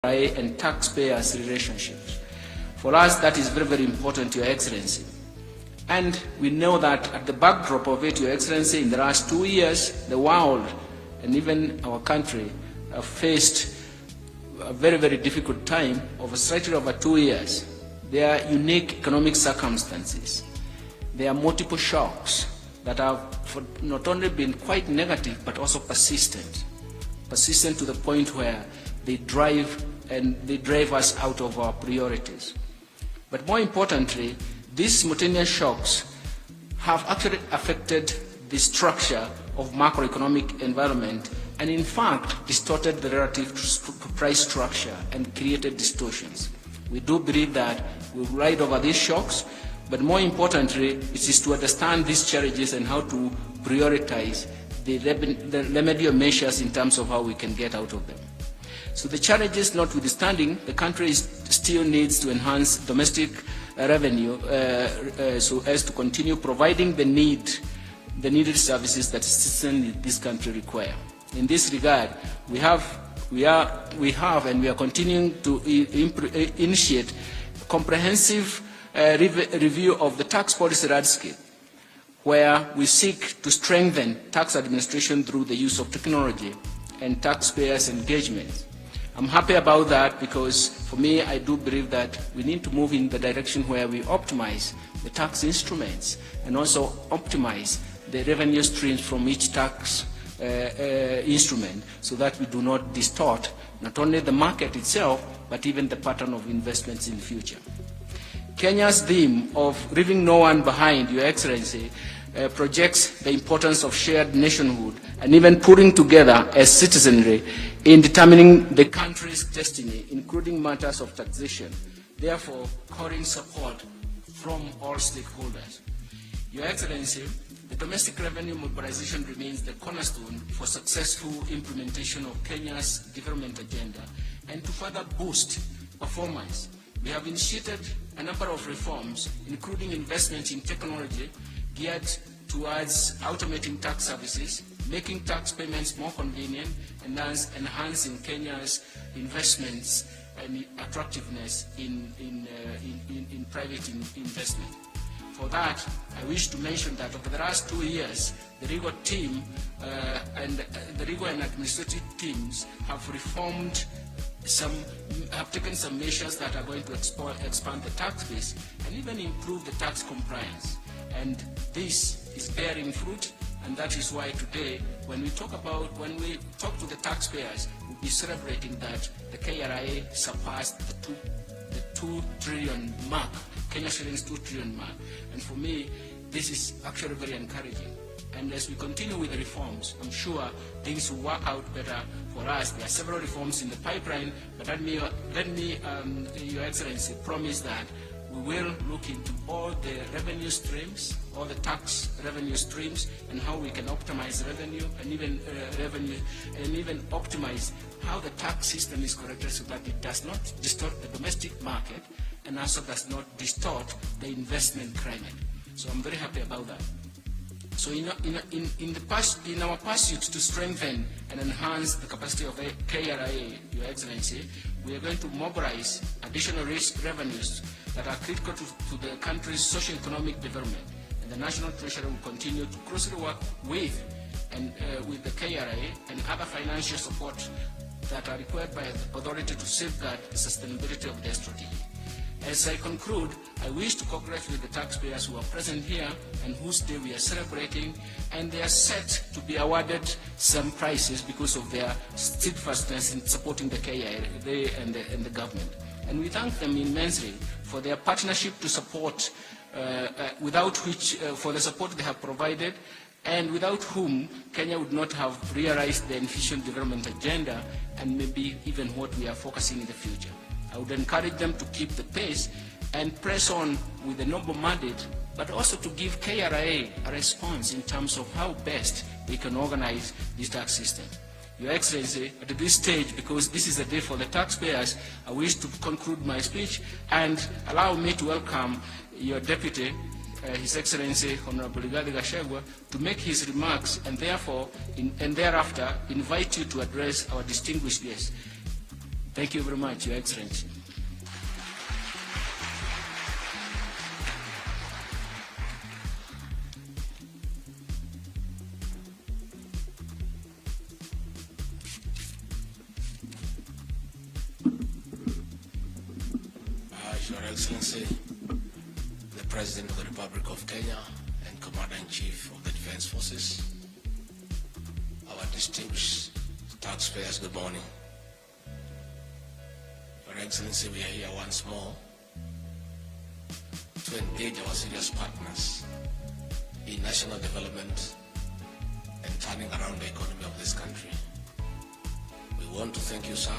and taxpayers' relationships. For us, that is very, very important, Your Excellency. And we know that at the backdrop of it, Your Excellency, in the last 2 years, the world and even our country have faced a very, very difficult time of slightly over 2 years. There are unique economic circumstances. There are multiple shocks that have not only been quite negative, but also persistent to the point where they drive us out of our priorities. But more importantly, these simultaneous shocks have actually affected the structure of macroeconomic environment and in fact distorted the relative price structure and created distortions. We do believe that we'll ride over these shocks, but more importantly, it is to understand these challenges and how to prioritize the remedial measures in terms of how we can get out of them. So the challenges notwithstanding, the country still needs to enhance domestic revenue so as to continue providing the needed services that citizens in this country require. In this regard, we are continuing to initiate a comprehensive review of the tax policy landscape, where we seek to strengthen tax administration through the use of technology and taxpayers' engagement. I'm happy about that because, for me, I do believe that we need to move in the direction where we optimize the tax instruments and also optimize the revenue streams from each tax instrument so that we do not distort not only the market itself, but even the pattern of investments in the future. Kenya's theme of leaving no one behind, Your Excellency, projects the importance of shared nationhood and even pulling together as citizenry in determining the country's destiny, including matters of taxation, therefore calling support from all stakeholders. Your Excellency, the domestic revenue mobilization remains the cornerstone for successful implementation of Kenya's development agenda, and to further boost performance, we have initiated a number of reforms, including investment in technology geared towards automating tax services, making tax payments more convenient, and thus enhancing Kenya's investments and attractiveness in private investment. For that, I wish to mention that over the last 2 years, the legal team and the legal and administrative teams have taken some measures that are going to expand the tax base and even improve the tax compliance. And this is bearing fruit, and that is why today, when we talk to the taxpayers, we'll be celebrating that the KRA surpassed the 2 trillion mark, Kenya shillings 2 trillion mark. And for me, this is actually very encouraging. And as we continue with the reforms, I'm sure things will work out better for us. There are several reforms in the pipeline, but let me Your Excellency, promise that we will look into all the revenue streams, all the tax revenue streams, and how we can optimize revenue and even optimize how the tax system is corrected so that it does not distort the domestic market and also does not distort the investment climate. So I'm very happy about that. So in our pursuit to strengthen and enhance the capacity of KRA, Your Excellency, we are going to mobilize additional revenues that are critical to the country's socio-economic development. And the National Treasury will continue to closely work with the KRA and other financial support that are required by the authority to safeguard the sustainability of their strategy. As I conclude, I wish to congratulate the taxpayers who are present here and whose day we are celebrating, and they are set to be awarded some prizes because of their steadfastness in supporting the KRA and the government. And we thank them immensely for their partnership to support, for the support they have provided, and without whom Kenya would not have realized the efficient development agenda and maybe even what we are focusing in the future. I would encourage them to keep the pace and press on with the noble mandate, but also to give KRA a response in terms of how best we can organize this tax system. Your Excellency, at this stage, because this is a day for the taxpayers, I wish to conclude my speech and allow me to welcome your Deputy, His Excellency Honorable Rigathi Gachagua, to make his remarks and thereafter invite you to address our distinguished guests. Thank you very much, Your Excellency. Your Excellency, the President of the Republic of Kenya and Commander-in-Chief of the Defense Forces, our distinguished taxpayers, good morning. Your Excellency, we are here once more to engage our serious partners in national development and turning around the economy of this country. We want to thank you, sir,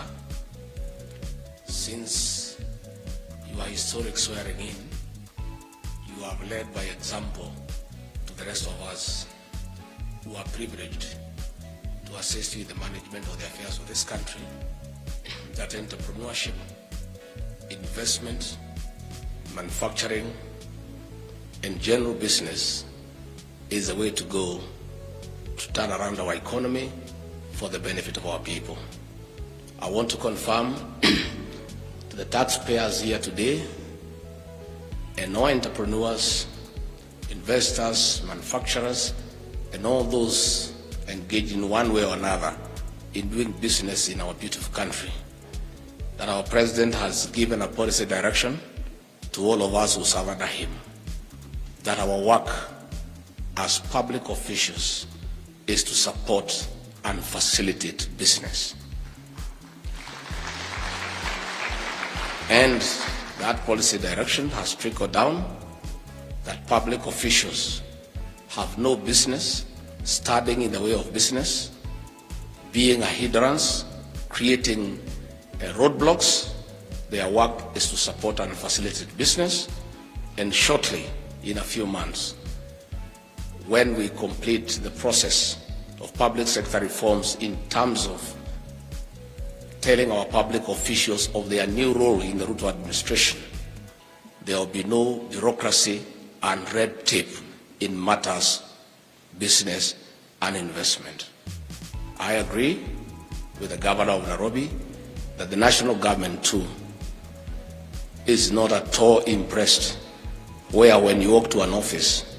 since your historic swearing in, you have led by example to the rest of us who are privileged to assist you in the management of the affairs of this country, that entrepreneurship, investment, manufacturing, and general business is the way to go to turn around our economy for the benefit of our people. I want to confirm to the taxpayers here today and all entrepreneurs, investors, manufacturers, and all those engaged in one way or another in doing business in our beautiful country, that our President has given a policy direction to all of us who serve under him, that our work as public officials is to support and facilitate business. And that policy direction has trickled down that public officials have no business standing in the way of business, being a hindrance, creating roadblocks. Their work is to support and facilitate business. And shortly, in a few months, when we complete the process of public sector reforms in terms of telling our public officials of their new role in the Ruto administration, there will be no bureaucracy and red tape in matters, business and investment. I agree with the governor of Nairobi that the national government too is not at all impressed where when you walk to an office,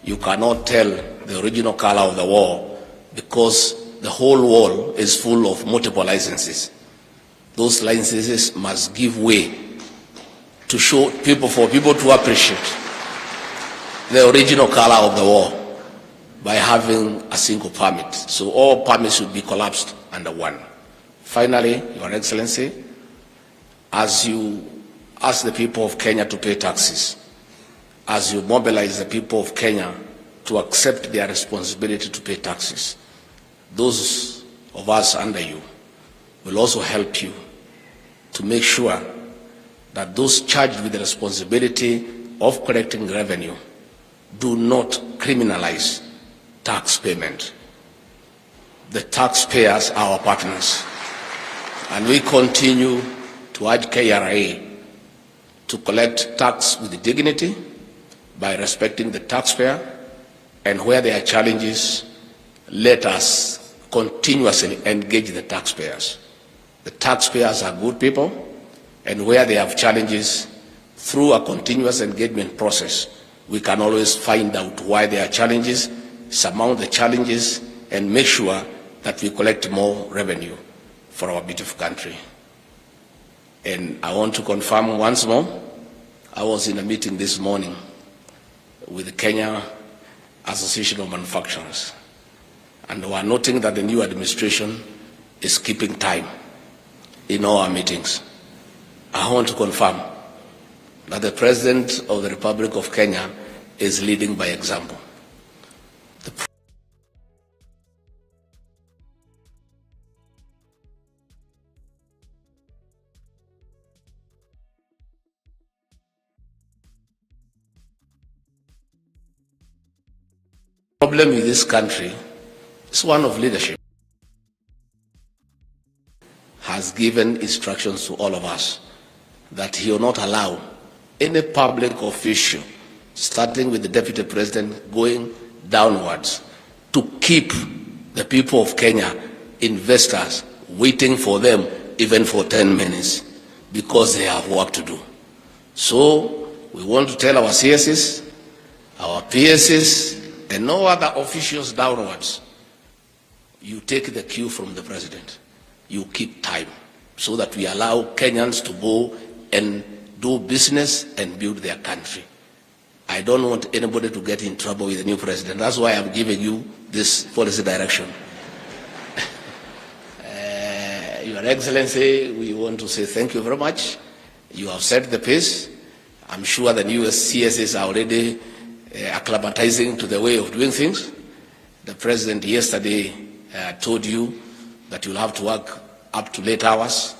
you cannot tell the original color of the wall because the whole wall is full of multiple licenses. Those licenses must give way to show people, for people to appreciate the original color of the wall by having a single permit. So all permits should be collapsed under one. Finally, Your Excellency, as you ask the people of Kenya to pay taxes, as you mobilize the people of Kenya to accept their responsibility to pay taxes, those of us under you will also help you to make sure that those charged with the responsibility of collecting revenue do not criminalize tax payment. The taxpayers are our partners, and we continue to urge KRA to collect tax with dignity by respecting the taxpayer, and where there are challenges, let us continuously engage the taxpayers. The taxpayers are good people, and where they have challenges, through a continuous engagement process, we can always find out why there are challenges, surmount the challenges, and make sure that we collect more revenue for our beautiful country. And I want to confirm once more, I was in a meeting this morning with the Kenya Association of Manufacturers, and we are noting that the new administration is keeping time in all our meetings. I want to confirm that the President of the Republic of Kenya is leading by example. The problem with this country is one of leadership. Has given instructions to all of us that he will not allow any public official, starting with the Deputy President, going downwards, to keep the people of Kenya, investors, waiting for them even for 10 minutes, because they have work to do. So we want to tell our CSs, our PSs, and no other officials downwards, you take the cue from the president. You keep time so that we allow Kenyans to go and do business and build their country. I don't want anybody to get in trouble with the new president. That's why I'm giving you this policy direction. Your Excellency, we want to say thank you very much. You have set the pace. I'm sure the new CSs are already acclimatizing to the way of doing things. The president yesterday told you that you'll have to work up to late hours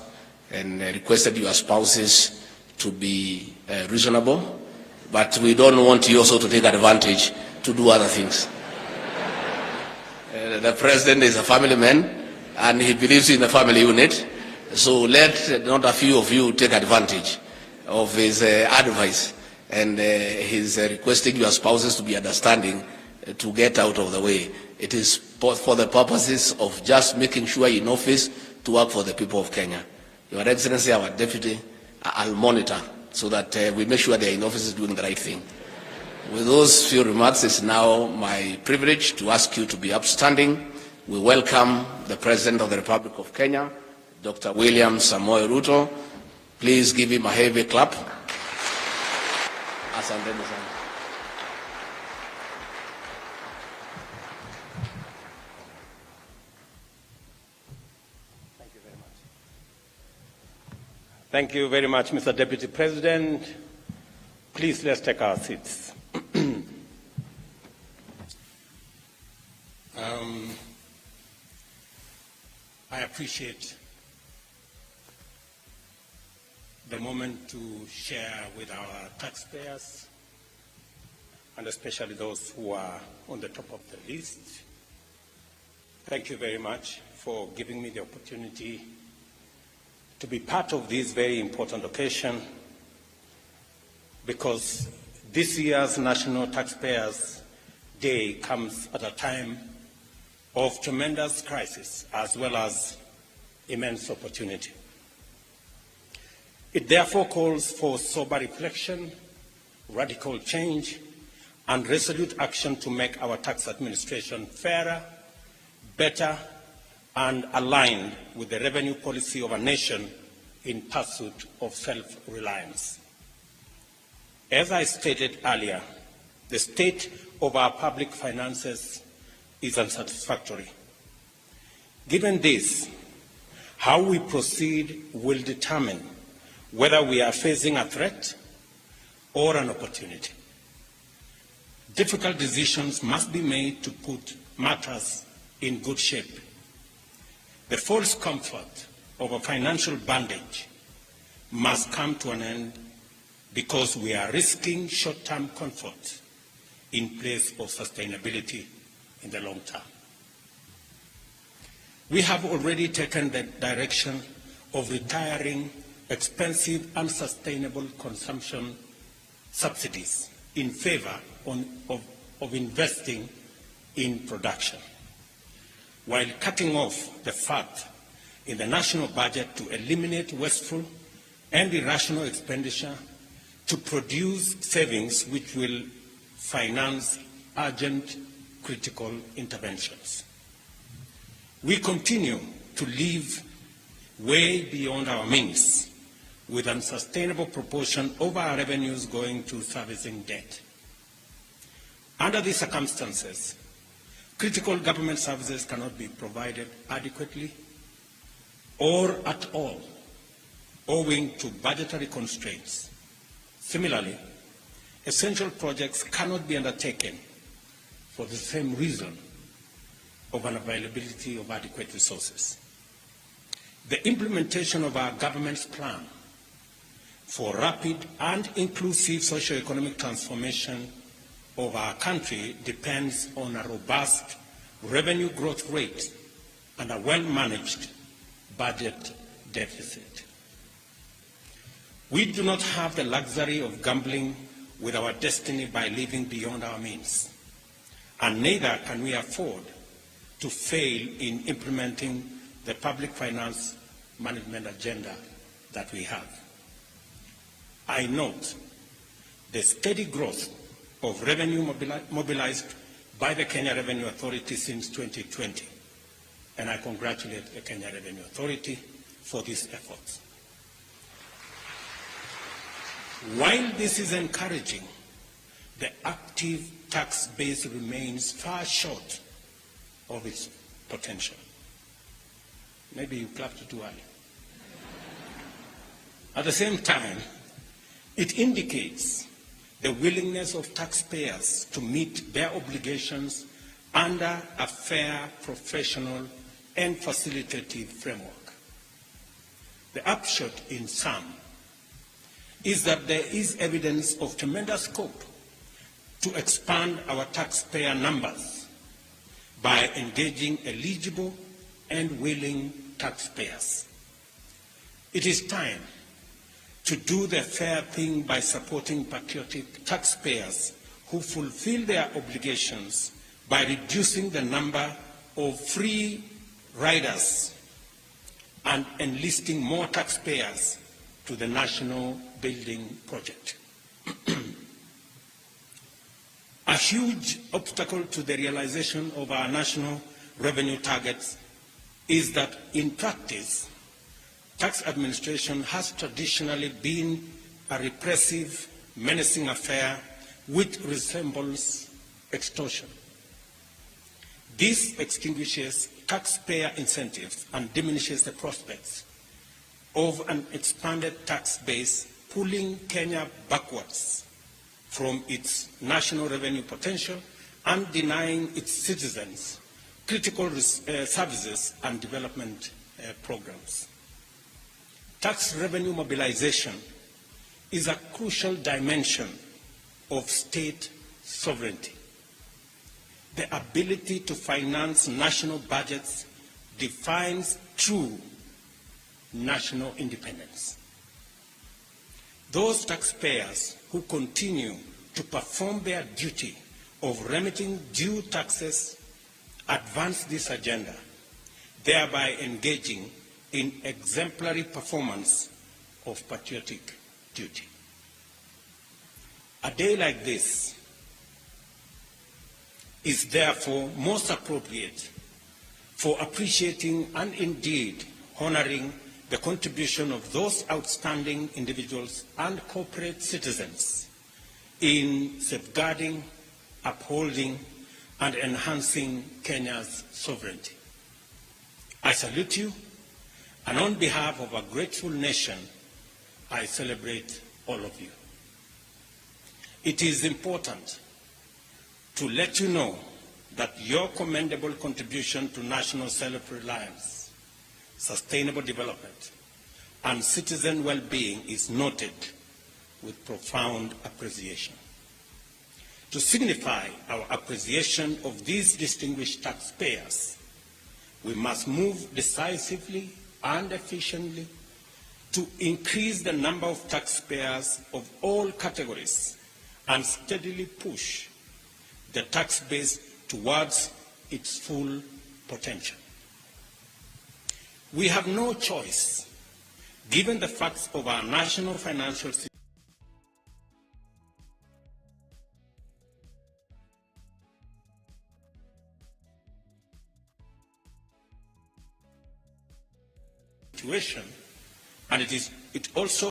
and requested your spouses to be reasonable. But we don't want you also to take advantage to do other things. The president is a family man and he believes in the family unit. So let not a few of you take advantage of his advice, and he's requesting your spouses to be understanding to get out of the way. It is for the purposes of just making sure in office to work for the people of Kenya. Your Excellency, our deputy, I'll monitor so that we make sure they're in office doing the right thing. With those few remarks, it's now my privilege to ask you to be upstanding. We welcome the President of the Republic of Kenya, Dr. William Samoei Ruto. Please give him a heavy clap. Asanteni sana. Thank you very much, Mr. Deputy President. Please, let's take our seats. I appreciate the moment to share with our taxpayers, and especially those who are on the top of the list. Thank you very much for giving me the opportunity to be part of this very important occasion, because this year's National Taxpayers Day comes at a time of tremendous crisis as well as immense opportunity. It therefore calls for sober reflection, radical change, and resolute action to make our tax administration fairer, better, and aligned with the revenue policy of a nation in pursuit of self-reliance. As I stated earlier, the state of our public finances is unsatisfactory. Given this, how we proceed will determine whether we are facing a threat or an opportunity. Difficult decisions must be made to put matters in good shape. The false comfort of a financial bandage must come to an end, because we are risking short-term comfort in place of sustainability in the long term. We have already taken the direction of retiring expensive, unsustainable consumption subsidies in favor of investing in production, while cutting off the fat in the national budget to eliminate wasteful and irrational expenditure to produce savings which will finance urgent, critical interventions. We continue to live way beyond our means, with an unsustainable proportion of our revenues going to servicing debt. Under these circumstances, critical government services cannot be provided adequately or at all, owing to budgetary constraints. Similarly, essential projects cannot be undertaken for the same reason of unavailability of adequate resources. The implementation of our government's plan for rapid and inclusive socio-economic transformation of our country depends on a robust revenue growth rate and a well-managed budget deficit. We do not have the luxury of gambling with our destiny by living beyond our means, and neither can we afford to fail in implementing the public finance management agenda that we have. I note the steady growth of revenue mobilized by the Kenya Revenue Authority since 2020, and I congratulate the Kenya Revenue Authority for these efforts. While this is encouraging, the active tax base remains far short of its potential. Maybe you clapped too early. At the same time, it indicates the willingness of taxpayers to meet their obligations under a fair, professional, and facilitative framework. The upshot in sum is that there is evidence of tremendous scope to expand our taxpayer numbers by engaging eligible and willing taxpayers. It is time to do the fair thing by supporting patriotic taxpayers who fulfill their obligations by reducing the number of free riders and enlisting more taxpayers to the national building project. A huge obstacle to the realization of our national revenue targets is that in practice, tax administration has traditionally been a repressive, menacing affair which resembles extortion. This extinguishes taxpayer incentives and diminishes the prospects of an expanded tax base, pulling Kenya backwards from its national revenue potential and denying its citizens critical services and development programs. Tax revenue mobilization is a crucial dimension of state sovereignty. The ability to finance national budgets defines true national independence. Those taxpayers who continue to perform their duty of remitting due taxes advance this agenda, thereby engaging in exemplary performance of patriotic duty. A day like this is therefore most appropriate for appreciating and indeed honoring the contribution of those outstanding individuals and corporate citizens in safeguarding, upholding, and enhancing Kenya's sovereignty. I salute you, and on behalf of a grateful nation, I celebrate all of you. It is important to let you know that your commendable contribution to national self-reliance, sustainable development, and citizen well-being is noted with profound appreciation. To signify our appreciation of these distinguished taxpayers, we must move decisively and efficiently to increase the number of taxpayers of all categories and steadily push the tax base towards its full potential. We have no choice, given the facts of our national financial situation, and it also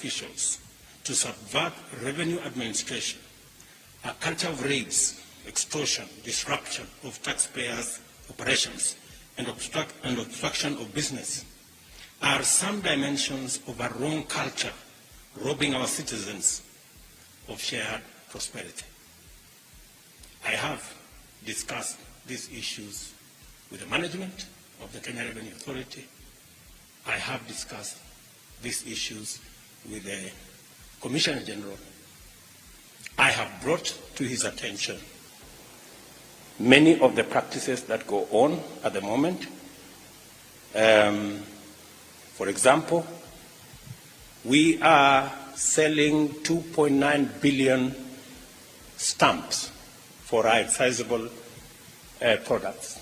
officials to subvert revenue administration, a culture of raids, extortion, disruption of taxpayers' operations and obstruction of business are some dimensions of a wrong culture robbing our citizens of shared prosperity. I have discussed these issues with the management of the Kenya Revenue Authority. I have discussed these issues with the Commissioner General. I have brought to his attention many of the practices that go on at the moment. For example, we are selling 2.9 billion stamps for our sizable products,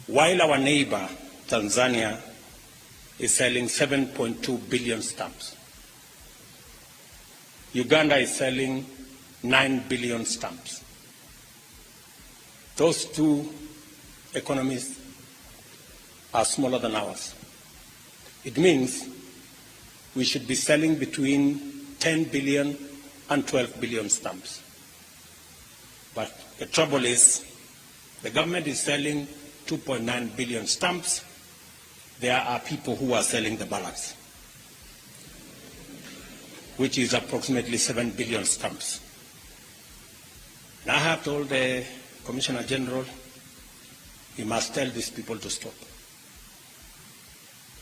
while our neighbor, Tanzania, is selling 7.2 billion stamps. Uganda is selling 9 billion stamps. Those two economies are smaller than ours. It means we should be selling between 10 billion and 12 billion stamps. But the trouble is, the government is selling 2.9 billion stamps. There are people who are selling the balance, which is approximately 7 billion stamps. And I have told the Commissioner General he must tell these people to stop.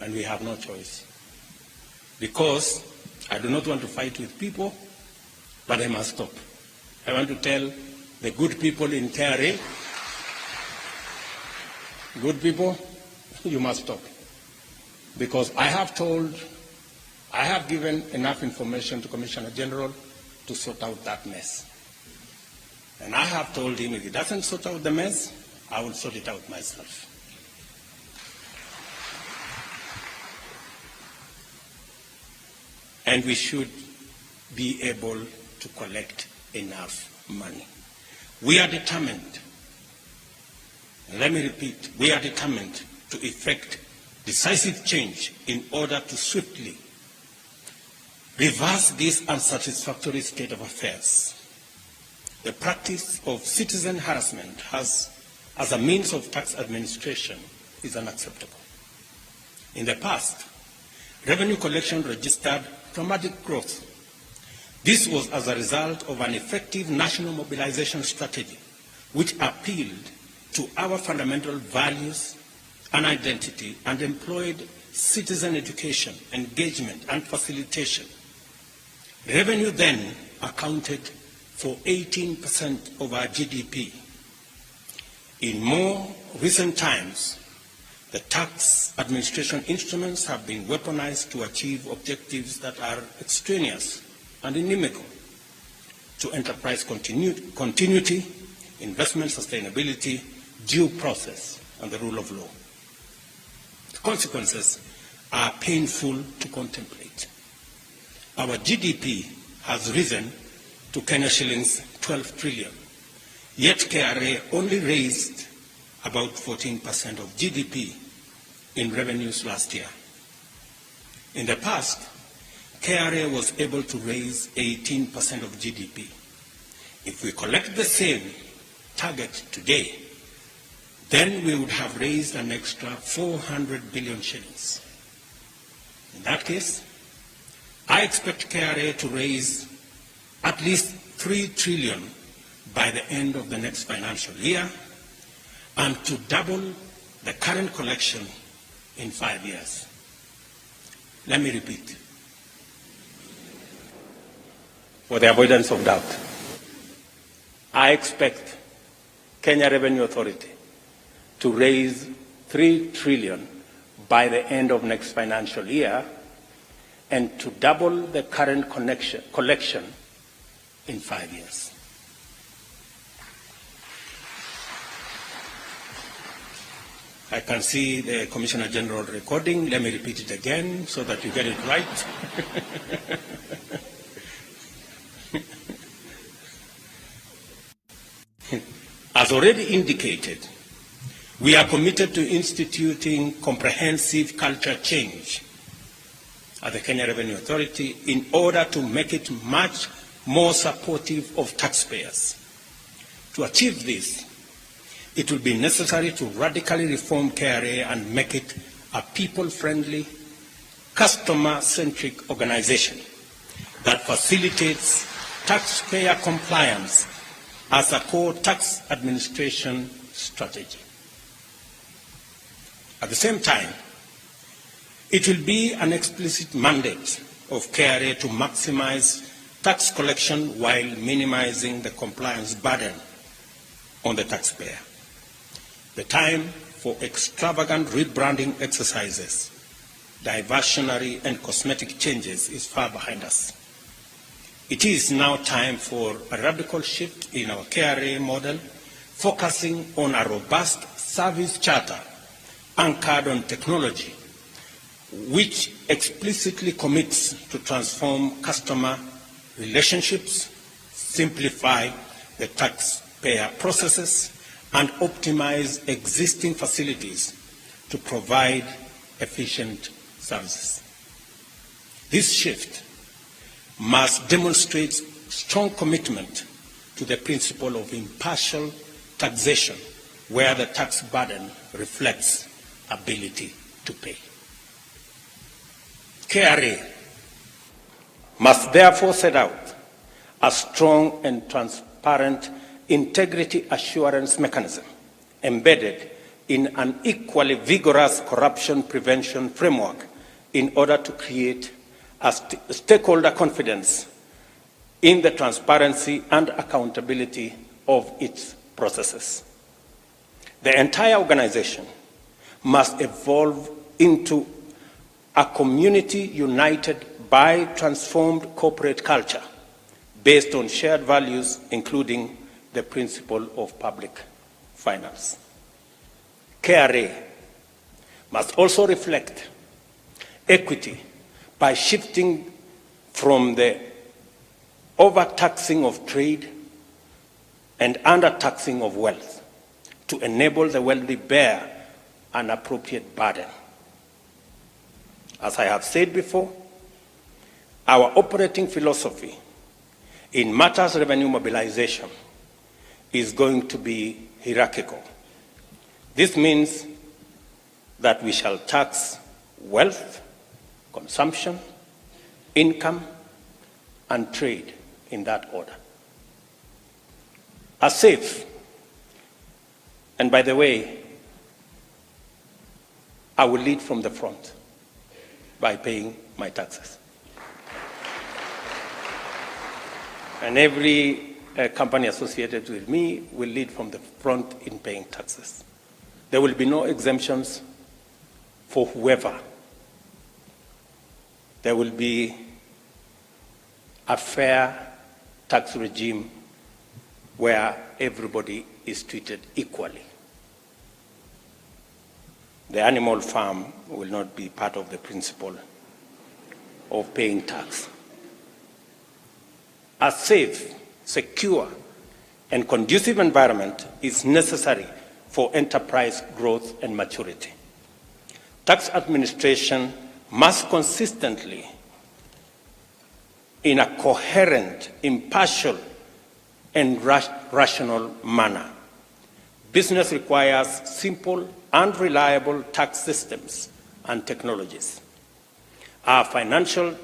And we have no choice. Because I do not want to fight with people, but I must stop. I want to tell the good people in KRA, good people, you must stop. Because I have given enough information to Commissioner General to sort out that mess. And I have told him if he doesn't sort out the mess, I will sort it out myself. And we should be able to collect enough money. We are determined, and let me repeat, we are determined to effect decisive change in order to swiftly reverse this unsatisfactory state of affairs. The practice of citizen harassment as a means of tax administration is unacceptable. In the past, revenue collection registered dramatic growth. This was as a result of an effective national mobilization strategy which appealed to our fundamental values and identity and employed citizen education, engagement, and facilitation. Revenue then accounted for 18% of our GDP. In more recent times, the tax administration instruments have been weaponized to achieve objectives that are extraneous and inimical to enterprise continuity, investment sustainability, due process, and the rule of law. The consequences are painful to contemplate. Our GDP has risen to Kenya shillings 12 trillion, yet KRA only raised about 14% of GDP in revenues last year. In the past, KRA was able to raise 18% of GDP. If we collect the same target today, then we would have raised an extra 400 billion shillings. In that case, I expect KRA to raise at least 3 trillion by the end of the next financial year and to double the current collection in 5 years. Let me repeat, for the avoidance of doubt. I expect Kenya Revenue Authority to raise 3 trillion by the end of next financial year and to double the current collection in 5 years. I can see the Commissioner General recording. Let me repeat it again so that you get it right. As already indicated, we are committed to instituting comprehensive culture change at the Kenya Revenue Authority in order to make it much more supportive of taxpayers. To achieve this, it will be necessary to radically reform KRA and make it a people-friendly, customer-centric organization that facilitates taxpayer compliance as a core tax administration strategy. At the same time, it will be an explicit mandate of KRA to maximize tax collection while minimizing the compliance burden on the taxpayer. The time for extravagant rebranding exercises, diversionary and cosmetic changes is far behind us. It is now time for a radical shift in our KRA model, focusing on a robust service charter anchored on technology, which explicitly commits to transform customer relationships, simplify the taxpayer processes, and optimize existing facilities to provide efficient services. This shift must demonstrate strong commitment to the principle of impartial taxation, where the tax burden reflects ability to pay. KRA must therefore set out a strong and transparent integrity assurance mechanism embedded in an equally vigorous corruption prevention framework in order to create a stakeholder confidence in the transparency and accountability of its processes. The entire organization must evolve into a community united by transformed corporate culture based on shared values, including the principle of public finance. KRA must also reflect equity by shifting from the overtaxing of trade and undertaxing of wealth to enable the wealthy bear an appropriate burden. As I have said before, our operating philosophy in matters revenue mobilization is going to be hierarchical. This means that we shall tax wealth, consumption, income, and trade in that order. A safe, and by the way, I will lead from the front by paying my taxes. And every company associated with me will lead from the front in paying taxes. There will be no exemptions for whoever. There will be a fair tax regime where everybody is treated equally. The animal farm will not be part of the principle of paying tax. A safe, secure, and conducive environment is necessary for enterprise growth and maturity. Tax administration must consistently, in a coherent, impartial, and rational manner. Business requires simple and reliable tax systems and technologies. Our financial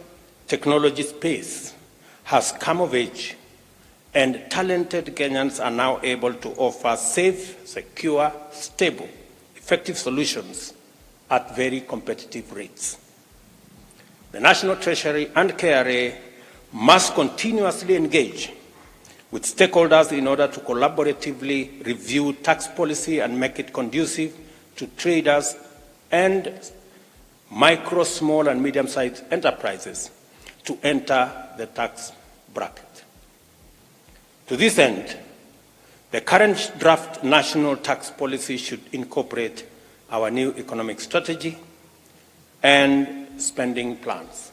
technology space has come of age, and talented Kenyans are now able to offer safe, secure, stable, effective solutions at very competitive rates. The National Treasury and KRA must continuously engage with stakeholders in order to collaboratively review tax policy and make it conducive to traders and micro, small, and medium-sized enterprises to enter the tax bracket. To this end, the current draft national tax policy should incorporate our new economic strategy and spending plans.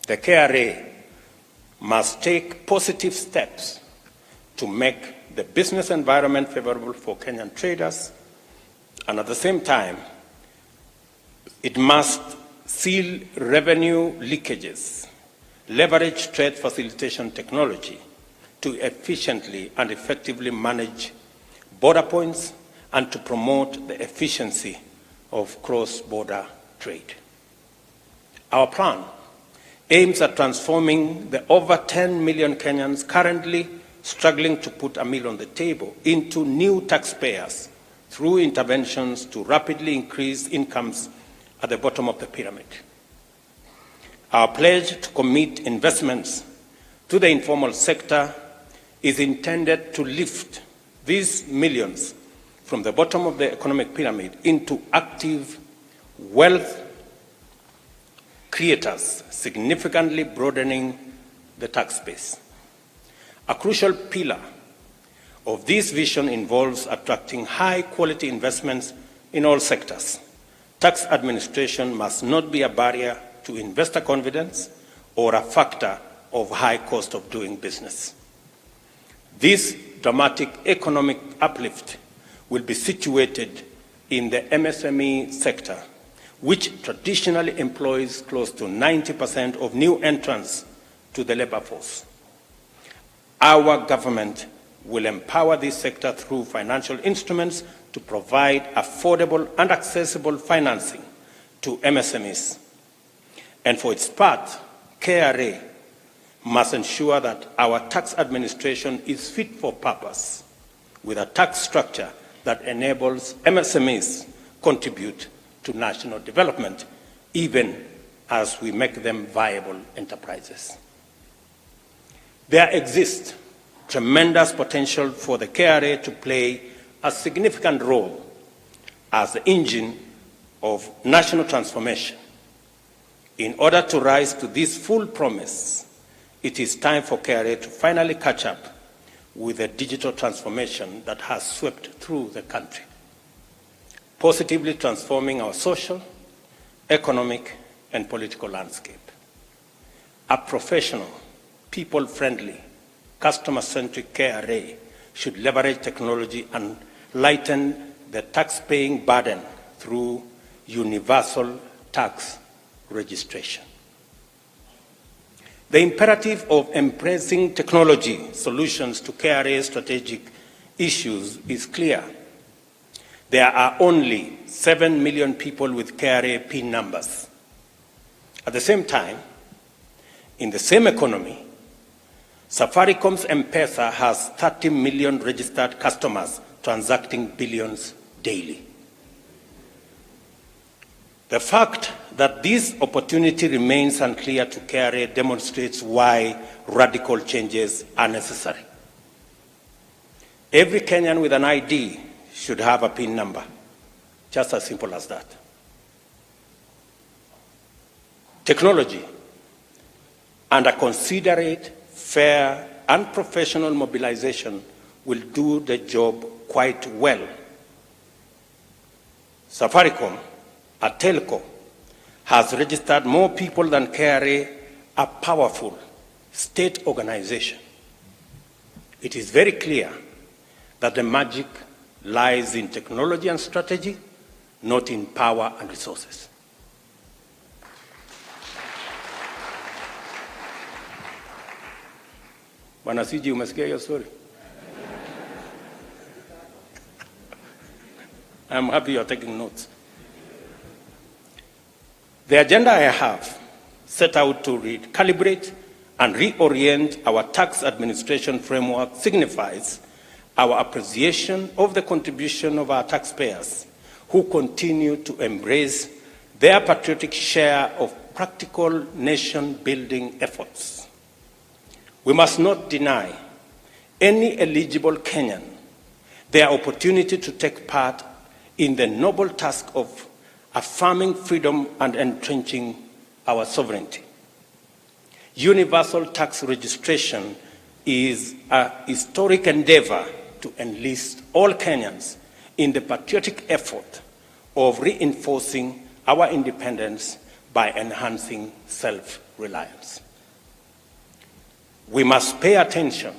The KRA must take positive steps to make the business environment favorable for Kenyan traders, and at the same time, it must seal revenue leakages, leverage trade facilitation technology to efficiently and effectively manage border points, and to promote the efficiency of cross-border trade. Our plan aims at transforming the over 10 million Kenyans currently struggling to put a meal on the table into new taxpayers through interventions to rapidly increase incomes at the bottom of the pyramid. Our pledge to commit investments to the informal sector is intended to lift these millions from the bottom of the economic pyramid into active wealth creators, significantly broadening the tax base. A crucial pillar of this vision involves attracting high-quality investments in all sectors. Tax administration must not be a barrier to investor confidence or a factor of high cost of doing business. This dramatic economic uplift will be situated in the MSME sector, which traditionally employs close to 90% of new entrants to the labor force. Our government will empower this sector through financial instruments to provide affordable and accessible financing to MSMEs. And for its part, KRA must ensure that our tax administration is fit for purpose, with a tax structure that enables MSMEs contribute to national development, even as we make them viable enterprises. There exists tremendous potential for the KRA to play a significant role as the engine of national transformation. In order to rise to this full promise, it is time for KRA to finally catch up with the digital transformation that has swept through the country, positively transforming our social, economic, and political landscape. A professional, people-friendly, customer-centric KRA should leverage technology and lighten the tax-paying burden through universal tax registration. The imperative of embracing technology solutions to KRA's strategic issues is clear. There are only 7 million people with KRA PIN numbers. At the same time, in the same economy, Safaricom's M-Pesa has 30 million registered customers transacting billions daily. The fact that this opportunity remains unclear to KRA demonstrates why radical changes are necessary. Every Kenyan with an ID should have a PIN number, just as simple as that. Technology and a considerate, fair, and professional mobilization will do the job quite well. Safaricom, a telco, has registered more people than KRA, a powerful state organization. It is very clear that the magic lies in technology and strategy, not in power and resources. Bwana Siji, umesikia hiyo story? I'm happy you're taking notes. The agenda I have set out to recalibrate and reorient our tax administration framework signifies our appreciation of the contribution of our taxpayers who continue to embrace their patriotic share of practical nation-building efforts. We must not deny any eligible Kenyan their opportunity to take part in the noble task of affirming freedom and entrenching our sovereignty. Universal tax registration is a historic endeavor to enlist all Kenyans in the patriotic effort of reinforcing our independence by enhancing self-reliance. We must pay attention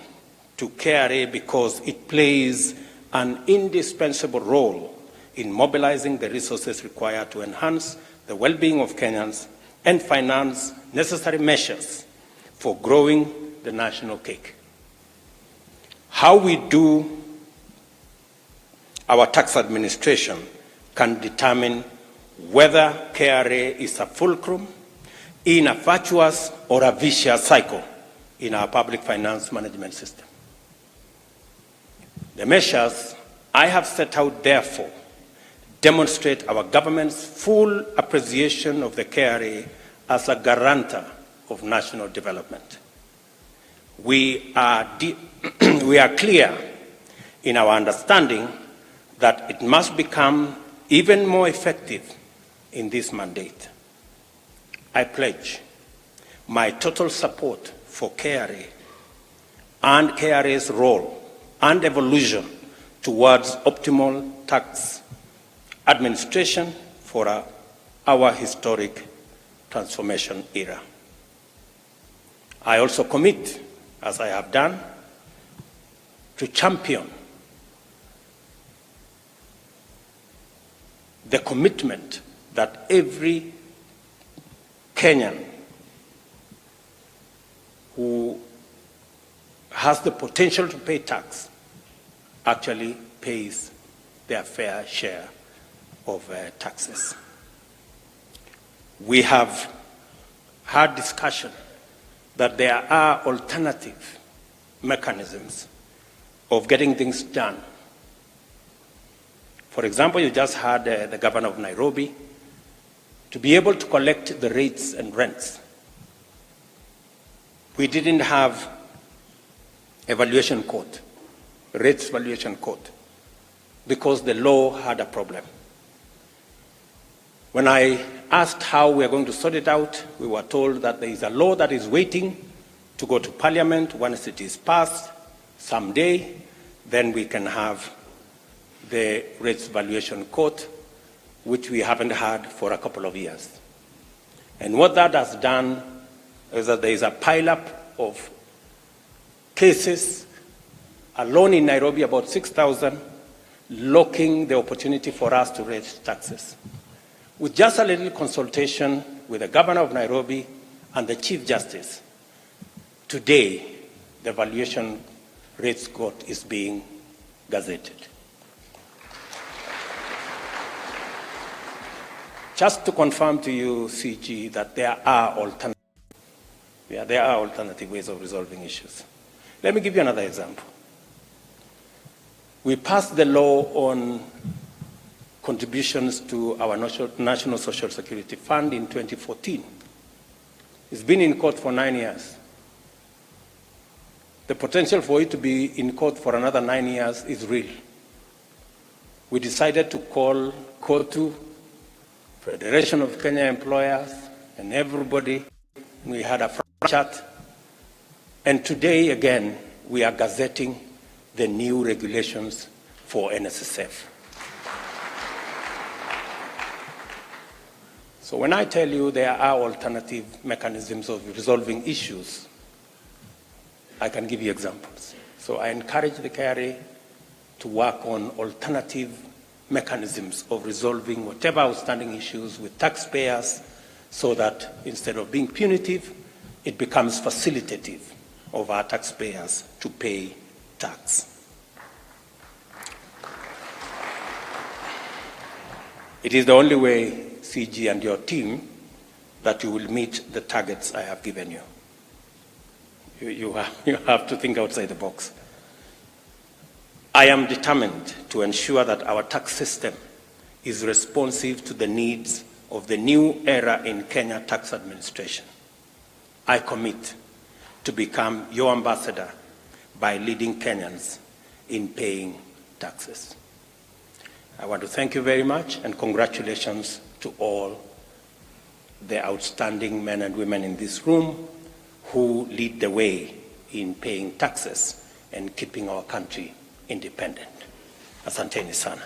to KRA because it plays an indispensable role in mobilizing the resources required to enhance the well-being of Kenyans and finance necessary measures for growing the national cake. How we do our tax administration can determine whether KRA is a fulcrum in a virtuous or a vicious cycle in our public finance management system. The measures I have set out, therefore, demonstrate our government's full appreciation of the KRA as a guarantor of national development. We are clear in our understanding that it must become even more effective in this mandate. I pledge my total support for KRA and KRA's role and evolution towards optimal tax administration for our historic transformation era. I also commit, as I have done, to champion the commitment that every Kenyan who has the potential to pay tax actually pays their fair share of taxes. We have had discussion that there are alternative mechanisms of getting things done. For example, you just had the governor of Nairobi to be able to collect the rates and rents. We didn't have a valuation code, rates valuation code, because the law had a problem. When I asked how we are going to sort it out, we were told that there is a law that is waiting to go to Parliament. Once it is passed someday, then we can have the rates valuation code, which we haven't had for a couple of years. And what that has done is that there is a pileup of cases, alone in Nairobi, about 6,000, blocking the opportunity for us to raise taxes. With just a little consultation with the governor of Nairobi and the Chief Justice, today the valuation rates code is being gazetted. Just to confirm to you, CG, that there are alternative ways of resolving issues. Let me give you another example. We passed the law on contributions to our National Social Security Fund in 2014. It's been in court for 9 years. The potential for it to be in court for another 9 years is real. We decided to call COTU, Federation of Kenya Employers, and everybody. We had a chat. And today, again, we are gazetting the new regulations for NSSF. So when I tell you there are alternative mechanisms of resolving issues, I can give you examples. So I encourage the KRA to work on alternative mechanisms of resolving whatever outstanding issues with taxpayers, so that instead of being punitive, it becomes facilitative of our taxpayers to pay tax. It is the only way, CG and your team, that you will meet the targets I have given you. You have to think outside the box. I am determined to ensure that our tax system is responsive to the needs of the new era in Kenya tax administration. I commit to become your ambassador by leading Kenyans in paying taxes. I want to thank you very much, and congratulations to all the outstanding men and women in this room who lead the way in paying taxes and keeping our country independent. Asanteni sana.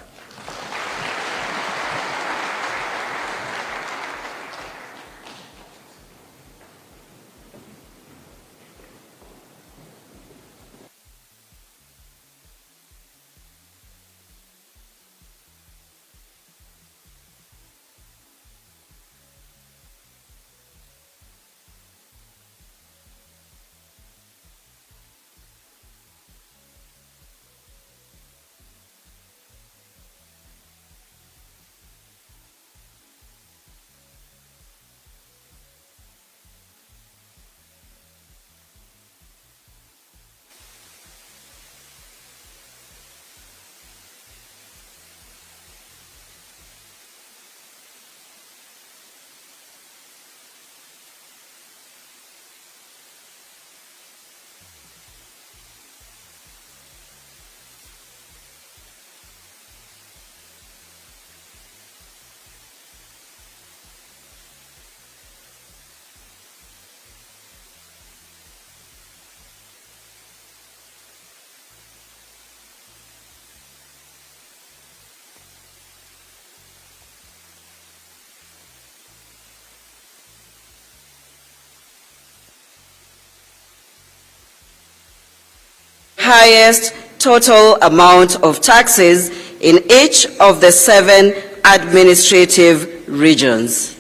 highest total amount of taxes in each of the 7 administrative regions.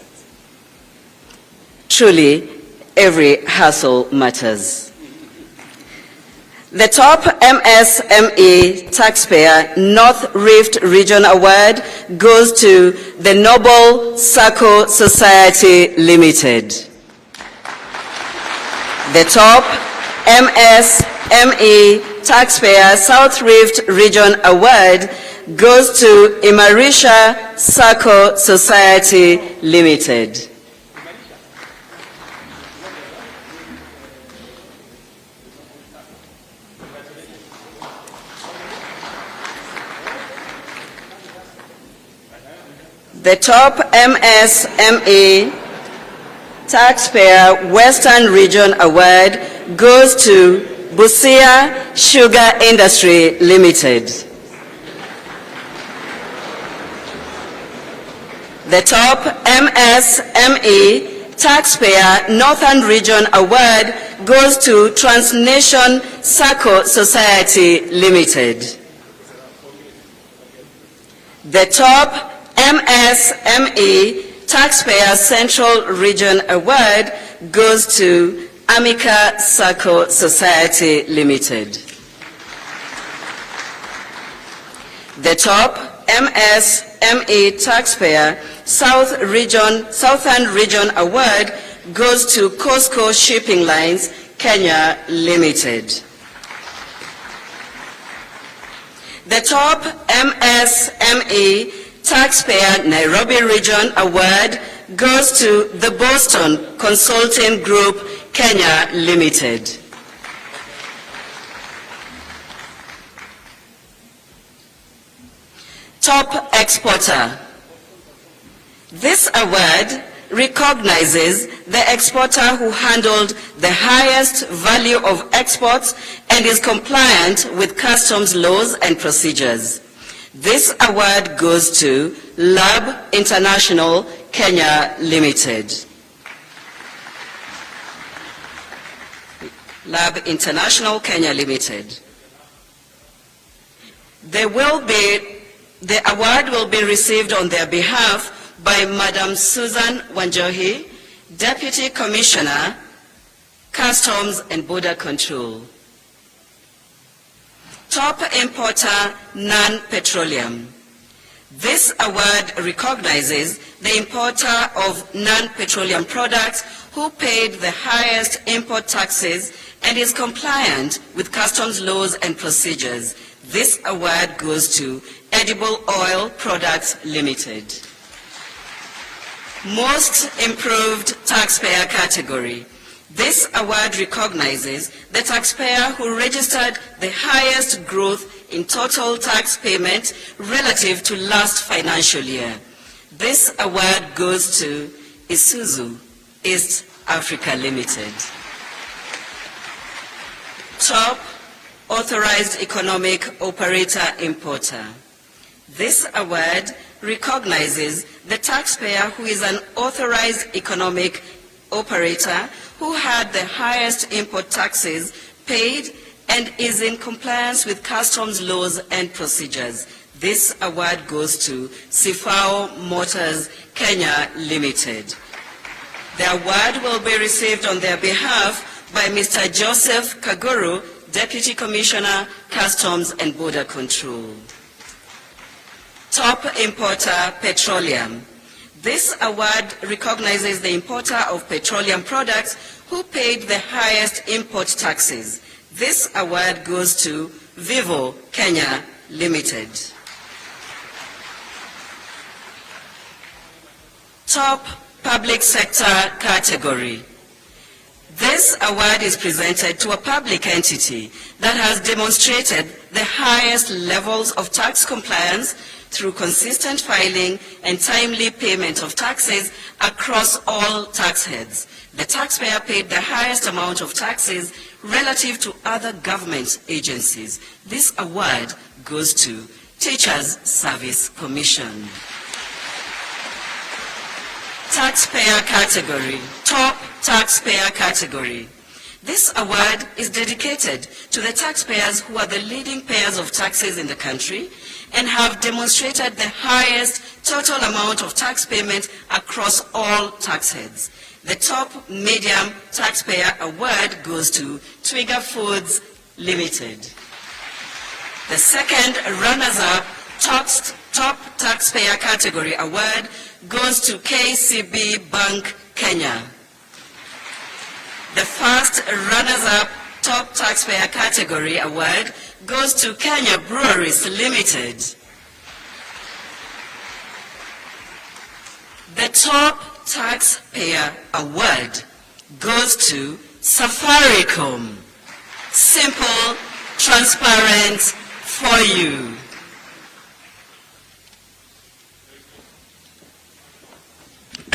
Truly, every hustle matters. The top MSME Taxpayer North Rift Region Award goes to the Noble Circle Society Limited. The top MSME Taxpayer South Rift Region Award goes to Imarisha Circle Society Limited. The top MSME Taxpayer Western Region Award goes to Busia Sugar Industry Limited. The top MSME Taxpayer Northern Region Award goes to Transnation Circle Society Limited. The top MSME Taxpayer Central Region Award goes to Amica Circle Society Limited. The top MSME Taxpayer Southern Region Award goes to Costco Shipping Lines, Kenya Limited. The top MSME Taxpayer Nairobi Region Award goes to the Boston Consulting Group, Kenya Limited. Top Exporter. This award recognizes the exporter who handled the highest value of exports and is compliant with customs laws and procedures. This award goes to Lab International Kenya Limited. Lab International Kenya Limited. The award will be received on their behalf by Madam Susan Wanjohi, Deputy Commissioner, Customs and Border Control. Top Importer Non-Petroleum. This award recognizes the importer of non-petroleum products who paid the highest import taxes and is compliant with customs laws and procedures. This award goes to Edible Oil Products Limited. Most Improved Taxpayer Category. This award recognizes the taxpayer who registered the highest growth in total tax payment relative to last financial year. This award goes to Isuzu East Africa Limited. Top Authorized Economic Operator Importer. This award recognizes the taxpayer who is an authorized economic operator who had the highest import taxes paid and is in compliance with customs laws and procedures. This award goes to Sifao Motors Kenya Limited. The award will be received on their behalf by Mr. Joseph Kaguru, Deputy Commissioner, Customs and Border Control. Top Importer Petroleum. This award recognizes the importer of petroleum products who paid the highest import taxes. This award goes to Vivo Kenya Limited. Top Public Sector Category. This award is presented to a public entity that has demonstrated the highest levels of tax compliance through consistent filing and timely payment of taxes across all tax heads. The taxpayer paid the highest amount of taxes relative to other government agencies. This award goes to Teachers Service Commission. Taxpayer Category. Top Taxpayer Category. This award is dedicated to the taxpayers who are the leading payers of taxes in the country and have demonstrated the highest total amount of tax payment across all tax heads. The top medium taxpayer award goes to Twiga Foods Limited. The second runners-up top taxpayer category award goes to KCB Bank Kenya. The first runners-up top taxpayer category award goes to Kenya Breweries Limited. The top taxpayer award goes to Safaricom. Simple, transparent, for you.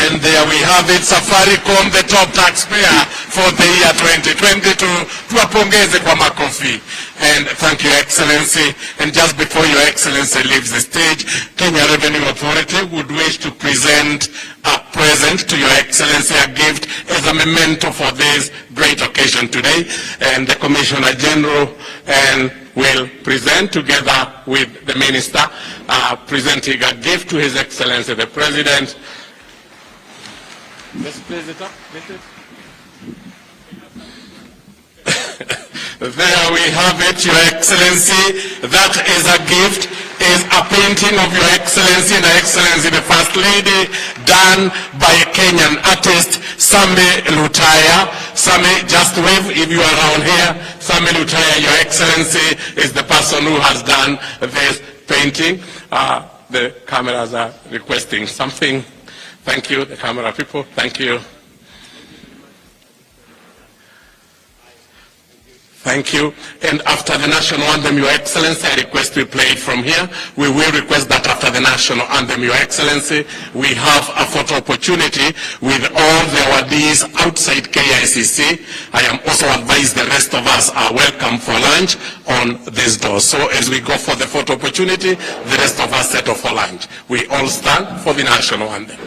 And there we have it, Safaricom, the top taxpayer for the year 2022. Tuwapongeze kwa makofi. And thank you, Excellency. And just before Your Excellency leaves the stage, Kenya Revenue Authority would wish to present a present to Your Excellency, a gift as a memento for this great occasion today. And the Commissioner General will present together with the Minister, presenting a gift to His Excellency, the President. Let's place it up. There we have it, Your Excellency. That is a gift, is a painting of Your Excellency, the Excellency, the First Lady, done by a Kenyan artist, Same Lutaya. Same, just wave if you are around here. Same Lutaya, Your Excellency, is the person who has done this painting. The cameras are requesting something. Thank you, the camera people. Thank you. Thank you. And after the national anthem, Your Excellency, I request we play it from here. We will request that after the national anthem, Your Excellency, we have a photo opportunity with all the awardees outside KICC. I am also advised the rest of us are welcome for lunch on this door. So as we go for the photo opportunity, the rest of us set off for lunch. We all stand for the national anthem.